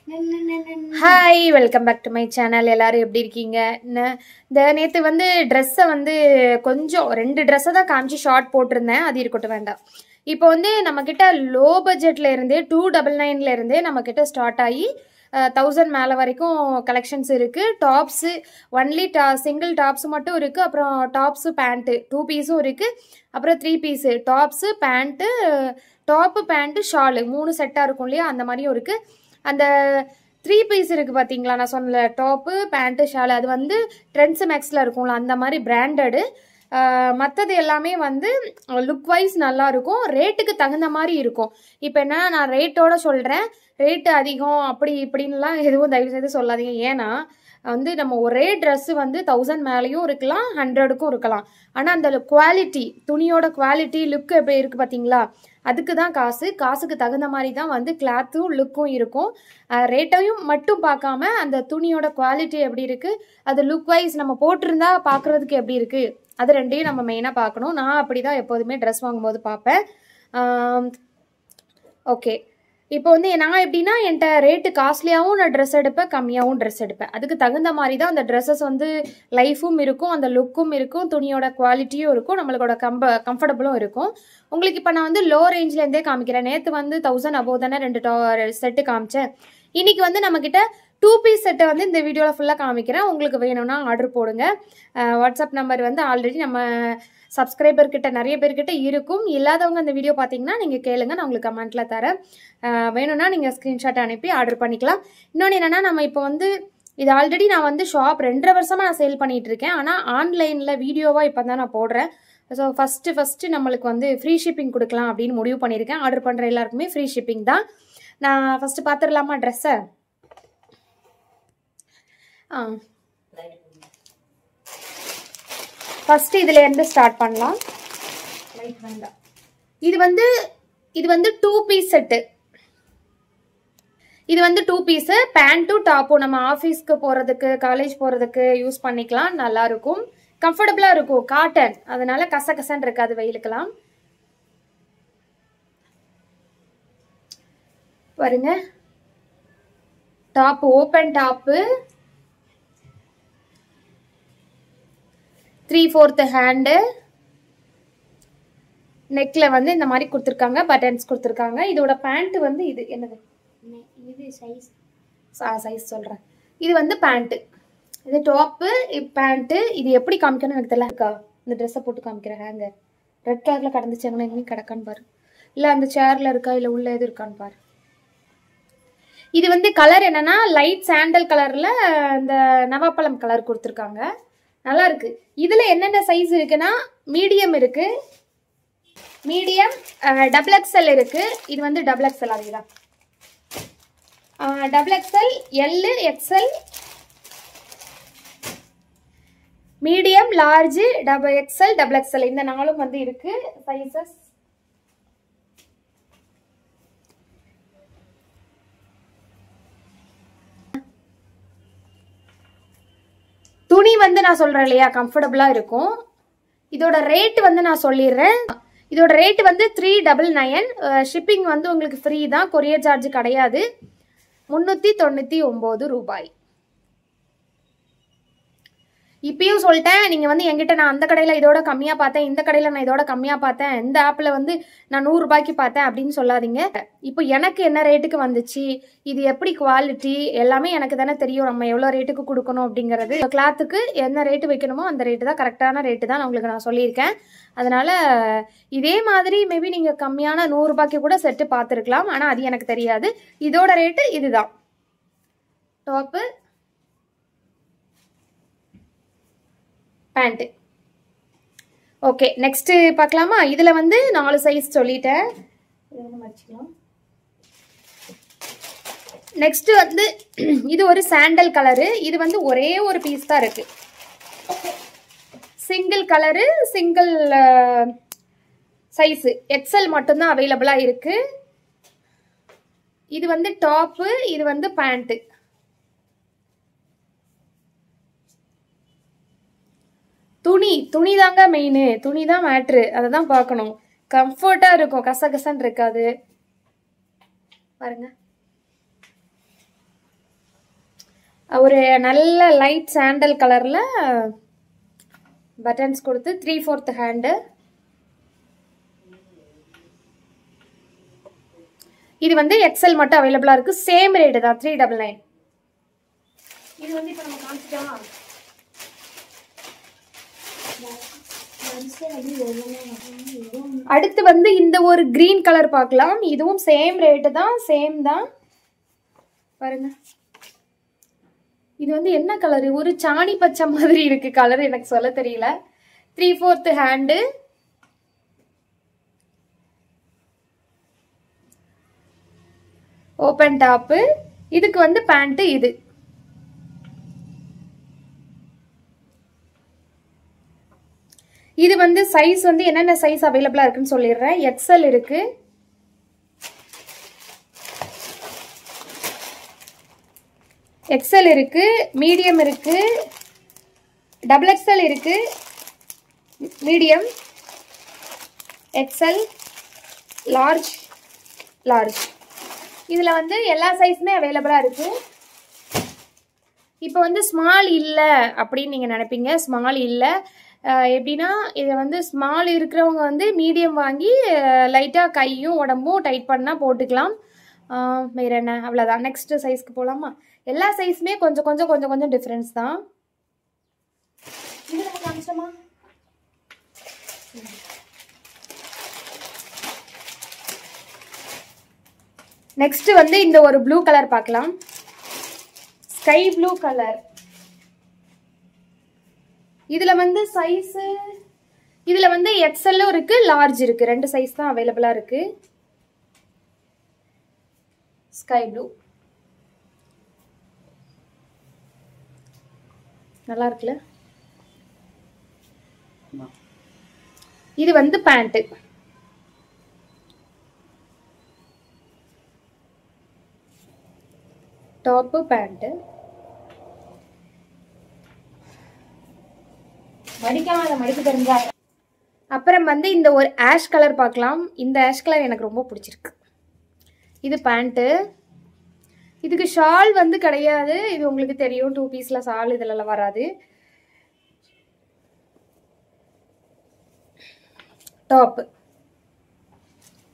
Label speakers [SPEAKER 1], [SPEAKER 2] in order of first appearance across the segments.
[SPEAKER 1] Hi, welcome back to my channel. எல்லாரும் எப்படி இருக்கீங்க? இந்த நேற்று வந்து ட்ரெஸ்ஸை வந்து கொஞ்சம் 2 ட்ரெஸ்ஸை தான் காமிச்சு ஷார்ட் போட்டிருந்தேன். அது இருக்கட்டும், வேண்டாம். இப்போ வந்து நம்மக்கிட்ட லோ பட்ஜெட்டில் இருந்தே 299 இருந்தே நம்மக்கிட்ட ஸ்டார்ட் ஆகி 1000 மேலே வரைக்கும் கலெக்ஷன்ஸ் இருக்குது. டாப்ஸு ஒன்லி சிங்கிள் டாப்ஸ் மட்டும் இருக்குது. அப்புறம் டாப்ஸு பேண்ட்டு 2 பீஸும் இருக்குது. அப்புறம் 3 piece tops pant, top pant shawl 3 செட்டாக இருக்கும் இல்லையா, அந்த மாதிரியும் இருக்குது. அந்த 3 பீஸ் இருக்குது பார்த்தீங்களா, நான் சொன்னல டாப்பு பேண்ட்டு ஷாலு, அது வந்து ட்ரெண்ட்ஸ் மேக்ஸில் இருக்கும்ல, அந்த மாதிரி பிராண்டடு. மற்றது எல்லாமே வந்து லுக் வைஸ் நல்லாயிருக்கும், ரேட்டுக்கு தகுந்த மாதிரி இருக்கும். இப்போ என்ன, நான் ரேட்டோட சொல்கிறேன், ரேட்டு அதிகம் அப்படி இப்படின்லாம் எதுவும் தயவுசெய்து சொல்லாதீங்க. ஏன்னா வந்து நம்ம ஒரே ட்ரெஸ்ஸு வந்து 1000 மேலேயும் இருக்கலாம், 100க்கும் இருக்கலாம். ஆனால் அந்த குவாலிட்டி, துணியோட குவாலிட்டி லுக்கு எப்படி இருக்குது பார்த்தீங்களா, அதுக்கு தான் காசுக்கு தகுந்த மாதிரி தான் வந்து கிளாத்தும் லுக்கும் இருக்கும். ரேட்டையும் மட்டும் பார்க்காம அந்த துணியோட குவாலிட்டி எப்படி இருக்குது, அது லுக் வைஸ் நம்ம போட்டிருந்தா பார்க்குறதுக்கு எப்படி இருக்குது, அது ரெண்டையும் நம்ம மெயினாக பார்க்கணும். நான் அப்படி தான் எப்போதுமே ட்ரெஸ் வாங்கும்போது பார்ப்பேன். ஓகே, இப்போ வந்து நான் எப்படின்னா, என்கிட்ட ரேட்டு காஸ்ட்லியாகவும் நான் ட்ரெஸ் எடுப்பேன், கம்மியாகவும் ட்ரெஸ் எடுப்பேன். அதுக்கு தகுந்த மாதிரி தான் அந்த ட்ரெஸ்ஸஸ் வந்து லைஃபும் இருக்கும், அந்த லுக்கும் இருக்கும், துணியோட குவாலிட்டியும் இருக்கும், நம்மளோட கம்ஃபர்டபுளும் இருக்கும். உங்களுக்கு இப்போ நான் வந்து லோ ரேஞ்சிலேருந்தே காமிக்கிறேன். நேற்று வந்து 1000 அபோவ் தானே 2 செட்டு காமிச்சேன். இன்றைக்கி வந்து நம்மக்கிட்ட 2 பீஸ் செட்டை வந்து இந்த வீடியோவில் ஃபுல்லாக காமிக்கிறேன். உங்களுக்கு வேணும்னா ஆர்டர் போடுங்க. வாட்ஸ்அப் நம்பர் வந்து ஆல்ரெடி நம்ம சப்ஸ்கிரைபர்கிட்ட நிறைய பேர்கிட்ட இருக்கும். இல்லாதவங்க இந்த வீடியோ பார்த்தீங்கன்னா நீங்கள் கேளுங்க, நான் உங்களுக்கு கமெண்ட்டில் தரேன். வேணும்னா நீங்கள் ஸ்க்ரீன்ஷாட் அனுப்பி ஆர்டர் பண்ணிக்கலாம். இன்னொன்று என்னென்னா, நம்ம இப்போ வந்து இது ஆல்ரெடி நான் வந்து ஷாப் 2.5 வருஷமாக நான் சேல் பண்ணிகிட்டு இருக்கேன். ஆனால் ஆன்லைனில் வீடியோவாக இப்போ தான் நான் போடுறேன். ஸோ ஃபஸ்ட்டு நம்மளுக்கு வந்து ஃப்ரீ ஷிப்பிங் கொடுக்கலாம் அப்படின்னு முடிவு பண்ணியிருக்கேன். ஆர்டர் பண்ணுற எல்லாருக்குமே ஃப்ரீ ஷிப்பிங் தான். நான் ஃபஸ்ட்டு பார்த்துடலாமா ட்ரெஸ்ஸை? ஃபஸ்ட்டு இதுலேருந்து ஸ்டார்ட் பண்ணலாம். இது வந்து 2 பீஸ் செட்டு. இது வந்து 2 பீஸு பேண்ட்டும் டாப்பும் நம்ம ஆஃபீஸ்க்கு போகிறதுக்கு, காலேஜ் போகிறதுக்கு யூஸ் பண்ணிக்கலாம். நல்லாயிருக்கும், கம்ஃபர்டபுளாக இருக்கும், காட்டன், அதனால கசகசன்னு இருக்காது வெயிலுக்கெல்லாம். பாருங்க, டாப்பு ஓப்பன் டாப்பு, 3/4 ஹேண்டு, நெக்கில் வந்து இந்த மாதிரி கொடுத்துருக்காங்க, பட்டன்ஸ் கொடுத்துருக்காங்க. இதோட பேண்ட்டு வந்து இது என்னது, இது சைஸ் சொல்கிறேன். இது வந்து பேண்ட்டு, இது டாப்பு, பேண்ட்டு. இது எப்படி காமிக்கணும்னு எனக்கு தெரியல. இருக்கா இந்த ட்ரெஸ்ஸை போட்டு காமிக்கிறேன். ஹேங்கர் ரெட் கலரில் கடந்துச்சாங்கன்னா எங்கேயும் கிடக்கான்னு பாரு, இல்லை அந்த சேரில் இருக்கா, இல்லை உள்ள எது இருக்கான்னு பாரு. இது வந்து கலர் என்னன்னா, லைட் சாண்டல் கலரில் இந்த நவாப்பழம் கலர் கொடுத்துருக்காங்க, நல்லா இருக்கு. இதுல என்னென்ன சைஸ் இருக்குன்னா, மீடியம் இருக்கு, மீடியம், XXL இருக்கு. இது வந்து XXL, அதுதான் XXL, L, XL, medium, large, XXL, XXL இந்த 4 வந்து இருக்கு சைஸஸ். துணி வந்து நான் சொல்கிறேன் இல்லையா, கம்ஃபர்டபுளாக இருக்கும். இதோட ரேட்டு வந்து நான் சொல்லிடுறேன். இதோட ரேட்டு வந்து 399. ஷிப்பிங் வந்து உங்களுக்கு ஃப்ரீ தான், கொரியர் சார்ஜ் கிடையாது. 399 ரூபாய். இப்பயும் சொல்லிட்டேன், நீங்கள் வந்து என்கிட்ட நான் அந்த கடையில் இதோட கம்மியாக பார்த்தேன், இந்த கடையில் நான் இதோட கம்மியாக பார்த்தேன், இந்த ஆப்பில் வந்து நான் 100 ரூபாய்க்கு பார்த்தேன் அப்படின்னு சொல்லாதீங்க. இப்போ எனக்கு என்ன ரேட்டுக்கு வந்துச்சு, இது எப்படி குவாலிட்டி எல்லாமே எனக்கு தானே தெரியும், நம்ம எவ்வளோ ரேட்டுக்கு கொடுக்கணும் அப்படிங்கிறது. கிளாத்துக்கு என்ன ரேட்டு வைக்கணுமோ அந்த ரேட்டு தான், கரெக்டான ரேட்டு தான் உங்களுக்கு நான் சொல்லியிருக்கேன். அதனால் இதே மாதிரி மேபி நீங்கள் கம்மியான 100 ரூபாய்க்கு கூட செட்டு பார்த்துருக்கலாம், ஆனால் அது எனக்கு தெரியாது. இதோட ரேட்டு இதுதான். Top pant. ஓகே, நெக்ஸ்ட்டு பார்க்கலாமா? இதில் வந்து 4 சைஸ் சொல்லிட்டேன். நெக்ஸ்ட் வந்து இது ஒரு சாண்டல் கலரு. இது வந்து ஒரே ஒரு பீஸ் தான் இருக்கு, single colour, single size, XL மட்டும்தான் அவைலபிளாக இருக்கு. இது வந்து டாப்பு, இது வந்து பேண்ட்டு. துணி தாங்க மெயின், துணி தான் மேட்ரு, அதை தான் பார்க்கணும். கம்ஃபர்ட்டாக இருக்கும், கசகசன்னு இருக்காது. பாருங்க, ஒரு நல்ல லைட் சாண்டல் கலரில் பட்டன்ஸ் கொடுத்து 3/4 ஹேண்டு. இது வந்து எக்ஸல் மட்டும் அவைலபிளாக இருக்குது. சேம் ரேட்டு தான் 399. இது வந்து இப்போ நம்ம காமிச்சிட்டோமா? அடுத்து வந்து இந்த ஒரு கிரீன் கலர் பார்க்கலாம். இதுவும் சேம் ரேட்டு தான், சேம் தான் பாருங்க. இது வந்து என்ன கலரு? ஒரு சாணி பச்சை மாதிரி இருக்கு கலர், எனக்கு சொல்ல தெரியல. 3/4 ஹேண்டு. Open top. இதுக்கு வந்து பேண்ட். இது வந்து சைஸ் வந்து என்னென்ன சைஸ் அவைலபிளா இருக்குன்னு சொல்லிடுறேன். எக்ஸ்எல் இருக்கு, எக்ஸ்எல் இருக்கு, மீடியம் இருக்கு, டபுள் எக்ஸ்எல் இருக்கு, மீடியம், எக்ஸ்எல், லார்ஜ், லார்ஜ். இதுல வந்து எல்லா சைஸுமே அவைலபிளா இருக்கு. இப்போ வந்து ஸ்மால் இல்லை அப்படின்னு நீங்க நினைப்பீங்க. ஸ்மால் இல்லை எப்படின்னா, இதை வந்து ஸ்மால் இருக்கிறவங்க வந்து மீடியம் வாங்கி லைட்டாக கையும் உடம்பும் டைட் பண்ணால் போட்டுக்கலாம். வேற என்ன, அவ்வளோதான். நெக்ஸ்ட் சைஸ்க்கு போகலாமா? எல்லா சைஸுமே கொஞ்சம் கொஞ்சம் கொஞ்சம் கொஞ்சம் டிஃப்ரென்ஸ் தான். இது நம்ம காமிச்சோமா? நெக்ஸ்ட் வந்து இந்த ஒரு ப்ளூ கலர் பார்க்கலாம். Sky blue colour. இதுல வந்து சைஸ், இதுல வந்து எக்ஸ்எல்லும் இருக்கு, லார்ஜ் இருக்கு. ரெண்டு சைஸ் தான் அவைலபிளா இருக்கு. ஸ்கை ப்ளூ நல்லா இருக்குல்ல? இது வந்து பேண்ட். Top pant. மடிக்காம மடிக்க தெரிஞ்சா. அப்புறம் வந்து இந்த ஒரு ஆஷ் கலர் பார்க்கலாம். இந்த ஆஷ் கலர் எனக்கு ரொம்ப பிடிச்சிருக்கு. இது பேண்ட்டு. இதுக்கு ஷால் வந்து கிடையாது, இது உங்களுக்கு தெரியும். 2 பீஸ்ல ஷால் இதெல்லாம் வராது. Top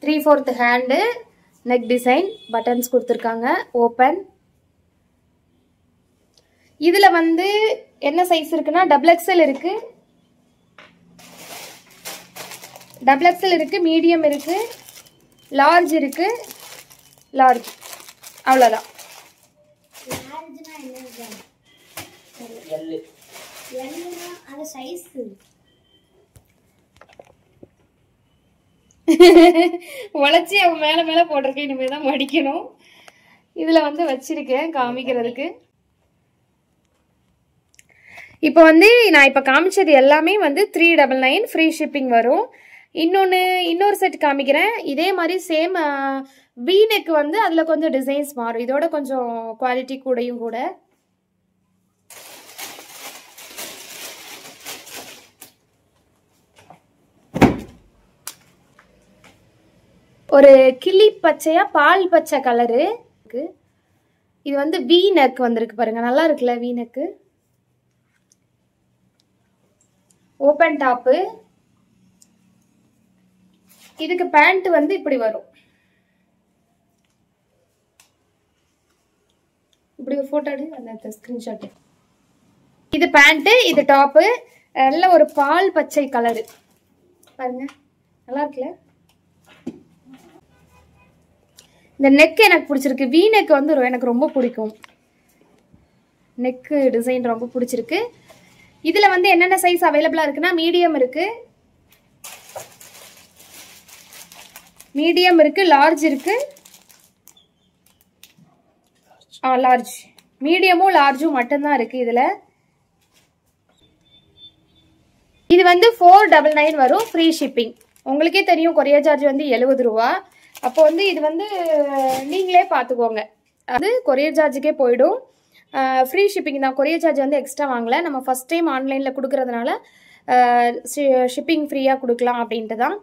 [SPEAKER 1] 3/4 hand, neck design, buttons கொடுத்துருக்காங்க, ஓப்பன். இதுல வந்து என்ன சைஸ் இருக்குன்னா, டபுள் எக்ஸ்எல் இருக்கு, டபுள் எக்ஸ்எல் இருக்கு, மீடியம் இருக்கு, லார்ஜ் இருக்கு, லார்ஜ். அவ்வளோதான். உழைச்சி அவன் மேல மேல போட்டிருக்கேன். இனிமேதான் மடிக்கணும். இதுல வந்து வச்சிருக்கேன் காமிக்கிறதுக்கு. இப்போ வந்து நான் இப்போ காமிச்சது எல்லாமே வந்து 399 ஃப்ரீ ஷிப்பிங் வரும். இன்னொரு செட் காமிக்கிறேன். இதே மாதிரி சேம் வீனெக் வந்து அதில் கொஞ்சம் டிசைன்ஸ் மாறும். இதோட கொஞ்சம் குவாலிட்டி கூடயும் கூட. ஒரு கிளி பச்சையா பால் பச்சை கலரு. இது வந்து வீனெக் வந்திருக்கு பாருங்க, நல்லா இருக்குல்ல வீனெக்கு. Open top. இதுக்கு பேண்ட் வந்து இப்படி வரும். இப்படி ஒரு போட்டோ எடு, அந்த ஸ்கிரீன்ஷாட். இது பேண்ட், இது டாப்பு. நல்ல ஒரு பால் பச்சை கலரு பாருங்க, நல்லா இருக்குல்ல? இந்த நெக் எனக்கு பிடிச்சிருக்கு. வி நெக் வந்து எனக்கு ரொம்ப பிடிக்கும். நெக்கு டிசைன் ரொம்ப பிடிச்சிருக்கு. இதுல வந்து என்னென்ன சைஸ் அவைலபிளா இருக்குன்னா, மீடியம் இருக்கு, மீடியம் இருக்கு, லார்ஜ் இருக்கு. லார்ஜ், மீடியமும் லார்ஜும் மட்டும்தான் இருக்கு இதுல. இது வந்து 499 வரும், ஃப்ரீ ஷிப்பிங். உங்களுக்கே தெரியும் கொரியர் சார்ஜ் வந்து 70 ரூபா. அப்போ வந்து இது வந்து நீங்களே பார்த்துக்கோங்க, அது கொரியர் சார்ஜுக்கே போயிடும். ஃப்ரீ ஷிப்பிங் தான், கொரியர் சார்ஜ் வந்து எக்ஸ்ட்ரா வாங்கலை. நம்ம ஃபஸ்ட் டைம் ஆன்லைனில் கொடுக்கறதுனால ஷிப்பிங் ஃப்ரீயாக கொடுக்கலாம் அப்படின்ட்டு தான்.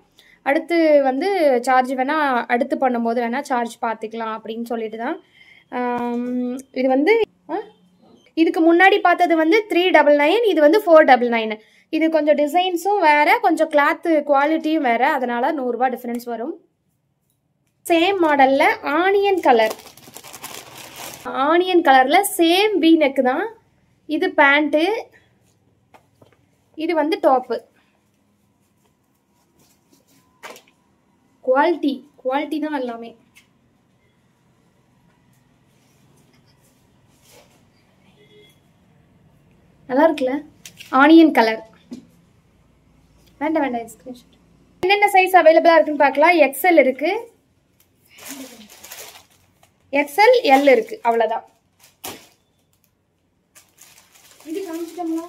[SPEAKER 1] அடுத்து வந்து சார்ஜ் வேணால் அடுத்து பண்ணும்போது வேணால் சார்ஜ் பார்த்துக்கலாம் அப்படின்னு சொல்லிட்டு தான். இது வந்து இதுக்கு முன்னாடி பார்த்தது வந்து 399, இது வந்து 499. இது கொஞ்சம் டிசைன்ஸும் வேற, கொஞ்சம் கிளாத் குவாலிட்டியும் வேற, அதனால 100 ரூபாய் டிஃபரன்ஸ் வரும். சேம் மாடல்ல ஆனியன் கலர்ல சேம் வி நெக் தான். இது பேண்ட், இது வந்து டாப். குவாலிட்டி தான் எல்லாமே. நல்லா இருக்குல்ல? Onion colour. வேண்டாம் ஸ்கிரீன்ஷாட். என்னென்ன சைஸ் அவைலபிளா இருக்குன்னு பார்க்கலாம். XL இருக்கு, XL, L இருக்கு, அவ்வளவுதான். இது காமிச்சிட்டோம்ல,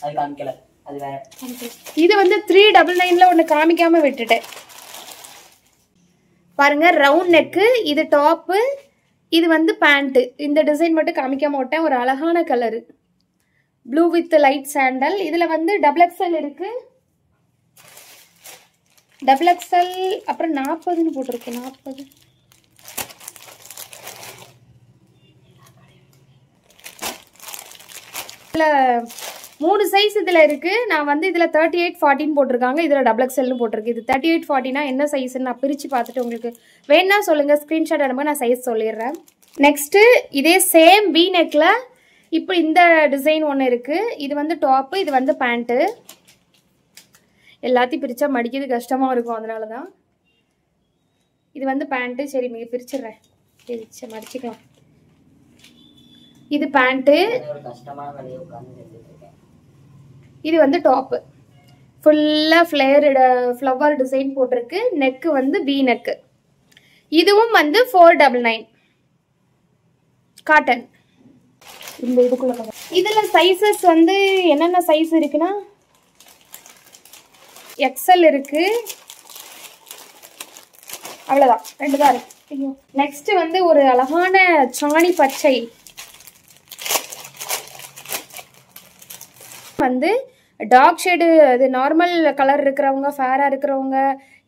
[SPEAKER 2] அது காமிக்கல, அது வேற.
[SPEAKER 1] இது வந்து 399ல ஒன்னு காமிக்காம விட்டுட்டேன் பாருங்க. ரவுண்ட் நெக், இது டாப், இது வந்து பேண்ட். இந்த டிசைன் மட்டும் காமிக்காம விட்டேன். ஒரு அழகான colour, blue with light sandal. இதுல வந்து XXL இருக்கு, XXL, அப்புறம் 40ன்னு போட்டிருக்கு. 40 இதுல 3 சைஸ் இதுல இருக்கு. நான் வந்து இதுல 38-40 போட்டிருக்காங்க, இதுல XXL போட்டிருக்கு. இது 38-40னா என்ன சைஸ்ன்னு நான் பிரிச்சு பார்த்துட்டு உங்களுக்கு வேணா சொல்லுங்க, ஸ்கிரீன்ஷாட் அனுப்புங்க, நான் சைஸ் சொல்லிடுறேன். நெக்ஸ்ட் இதே சேம் வி நெக்ல இப்போ இந்த டிசைன் ஒன்று இருக்கு. இது வந்து டாப், இது வந்து பேண்ட். எல்லாத்தையும் பிரிச்சா மடிக்கிறது கஷ்டமா இருக்கும், அதனாலதான். இது வந்து பேண்ட். சரி, பிரிச்சிடுறேன், பிரிச்சு மடிச்சுக்கலாம். இது பேண்ட், இது வந்து டாப். ஃபுல்லா ஃப்ளவர் டிசைன் போட்டிருக்கு. நெக் வந்து வி நெக். இதுவும் வந்து 499 காட்டன். இந்த இதுக்குள்ள இதுல சைஸஸ் வந்து என்னென்ன சைஸ் இருக்குன்னா XL இருக்கு, அவ்வளவுதான், 2 தான் இருக்கு. நெக்ஸ்ட் வந்து ஒரு அழகான சாணி பச்சை வந்து டார்க் ஷேடு. அது நார்மல் கலர் இருக்கிறவங்க, ஃபேரா இருக்கிறவங்க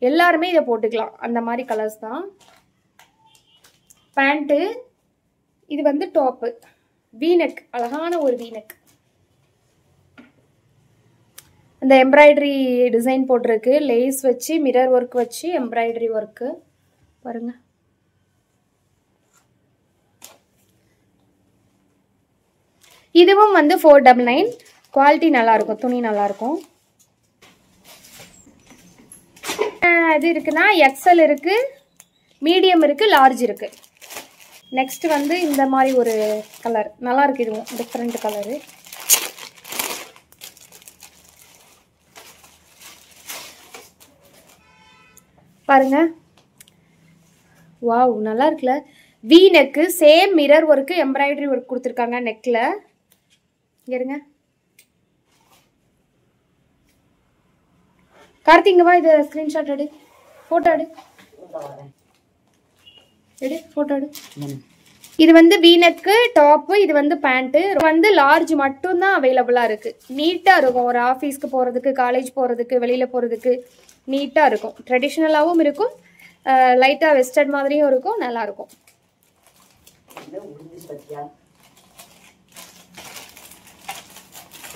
[SPEAKER 1] எல்லாருமே இதை போட்டுக்கலாம், அந்த மாதிரி கலர்ஸ் தான். பேண்ட், இது வந்து டாப், வீனெக், அழகான ஒரு வீனெக். அந்த எம்ப்ராய்டரி டிசைன் போட்டிருக்கு, லேஸ் வச்சு மிரர் ஒர்க் வச்சு எம்ப்ராய்டரி ஒர்க்கு பாருங்க. இதுவும் வந்து 499. குவாலிட்டி நல்லா இருக்கும், துணி நல்லா இருக்கும். இது இருக்குன்னா XL இருக்கு, மீடியம் இருக்கு, லார்ஜ் இருக்கு. நெக்ஸ்ட் வந்து இந்த மாதிரி ஒரு கலர் நல்லா இருக்கு, இதுவும் டிஃப்ரெண்ட் கலரு. பாருங்க, வாவ், நல்லா இருக்குல்ல? We neck, same mirror work, embroidery work கொடுத்துருக்காங்க நெக்ல. இங்க இருங்க கார்த்திங்கவா, இது ஸ்கிரீன்ஷாட் எடு, போட்டோ எடு, போட்டோ எடு. இது வந்து வீனக்கு டாப்பு, இது வந்து பேண்ட்டு. வந்து லார்ஜ் மட்டும்தான் அவைலபிளா இருக்கு. நீட்டா இருக்கும், ஒரு ஆஃபீஸ்க்கு போறதுக்கு, காலேஜ் போறதுக்கு, வெளியில போறதுக்கு நீட்டா இருக்கும். ட்ரெடிஷ்னலாகவும் இருக்கும், லைட்டா வெஸ்டர்ன் மாதிரியும் இருக்கும், நல்லா இருக்கும்.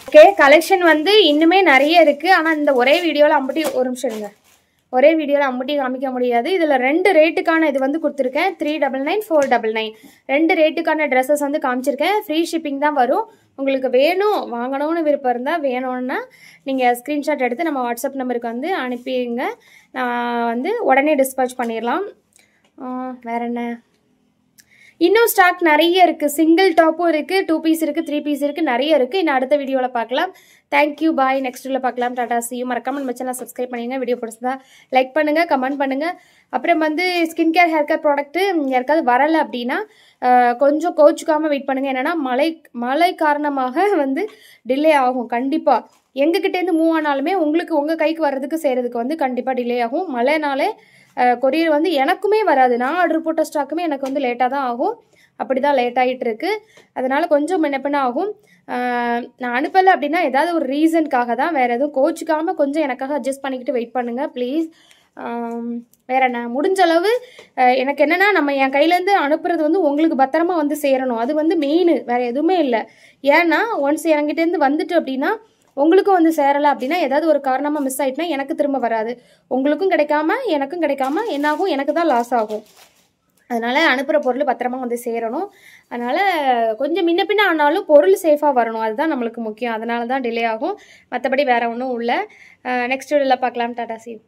[SPEAKER 1] ஓகே, கலெக்ஷன் வந்து இன்னுமே நிறைய இருக்கு. ஆனா இந்த ஒரே வீடியோல அம்பட்டி, ஒரு நிமிஷம் இருங்க, ஒரே வீடியோவில் அம்பட்டி காமிக்க முடியாது. இதில் 2 ரேட்டுக்கான இது வந்து கொடுத்துருக்கேன், 399, 499. 2 ரேட்டுக்கான ட்ரெஸ்ஸஸ் வந்து காமிச்சிருக்கேன். ஃப்ரீ ஷிப்பிங் தான் வரும். உங்களுக்கு வேணும், வாங்கணும்னு விருப்பம் இருந்தால், வேணும்னா நீங்கள் ஸ்க்ரீன்ஷாட் எடுத்து நம்ம வாட்ஸ்அப் நம்பருக்கு வந்து அனுப்பிடுங்க. நான் வந்து உடனே டிஸ்பேச் பண்ணிடலாம். வேறு என்ன, இன்னும் ஸ்டாக் நிறைய இருக்குது. சிங்கிள் டாப்பும் இருக்குது, 2 பீஸ் இருக்குது, 3 பீஸ் இருக்குது, நிறைய இருக்குது. இன்னும் அடுத்த வீடியோவில் பார்க்கலாம். தேங்க்யூ, பாய். நெக்ஸ்ட் வீடியோவில் பார்க்கலாம். டாடா, சியூ. மறக்காம நம்ம சேனலை சப்ஸ்கிரைப் பண்ணுங்க. வீடியோ பிடிச்சதா லைக் பண்ணுங்கள், கமெண்ட் பண்ணுங்கள். அப்புறம் வந்து skin care, hair care product யாருக்காவது வரலை அப்படின்னா கொஞ்சம் கோச்சுக்காமல் வெயிட் பண்ணுங்கள். என்னென்னா மழை காரணமாக வந்து டிலே ஆகும். கண்டிப்பாக எங்ககிட்டேருந்து மூவ் ஆனாலுமே உங்களுக்கு உங்கள் கைக்கு வர்றதுக்கு செய்கிறதுக்கு வந்து கண்டிப்பாக டிலே ஆகும். மழைனாலே கொரியர் வந்து எனக்குமே வராது. நான் ஆர்டர் போட்ட ஸ்டாக்குமே எனக்கு வந்து லேட்டாக தான் ஆகும். அப்படி தான் லேட் ஆகிட்டு இருக்கு. அதனால கொஞ்சம் முன்னப்பின்ன ஆகும். நான் அனுப்பலை அப்படின்னா ஏதாவது ஒரு ரீசனுக்காக தான், வேறு எதுவும் கோச்சுக்காமல் கொஞ்சம் எனக்காக அட்ஜஸ்ட் பண்ணிக்கிட்டு வெயிட் பண்ணுங்கள் ப்ளீஸ். வேற என்ன முடிஞ்ச அளவு எனக்கு என்னன்னா நம்ம என் கையிலேருந்து அனுப்புறது வந்து உங்களுக்கு பத்திரமா வந்து சேரணும். அது வந்து மெயின், வேற எதுவுமே இல்லை. ஏன்னா ஒன்ஸ் என்கிட்டேருந்து வந்துட்டு அப்படின்னா உங்களுக்கும் வந்து சேரலை அப்படின்னா ஏதாவது ஒரு காரணமாக மிஸ் ஆயிட்டுனா எனக்கு திரும்ப வராது. உங்களுக்கும் கிடைக்காம எனக்கும் கிடைக்காம என்னாகும், எனக்கு தான் லாஸ் ஆகும். அதனால அனுப்புகிற பொருள் பத்திரமா வந்து சேரணும். அதனால கொஞ்சம் முன்ன பின்ன ஆனாலும் பொருள் சேஃபாக வரணும், அதுதான் நம்மளுக்கு முக்கியம். அதனால தான் டிலே ஆகும், மற்றபடி வேற ஒன்றும் இல்லை. நெக்ஸ்ட் வீடியோவில் பார்க்கலாம். Tata, see you.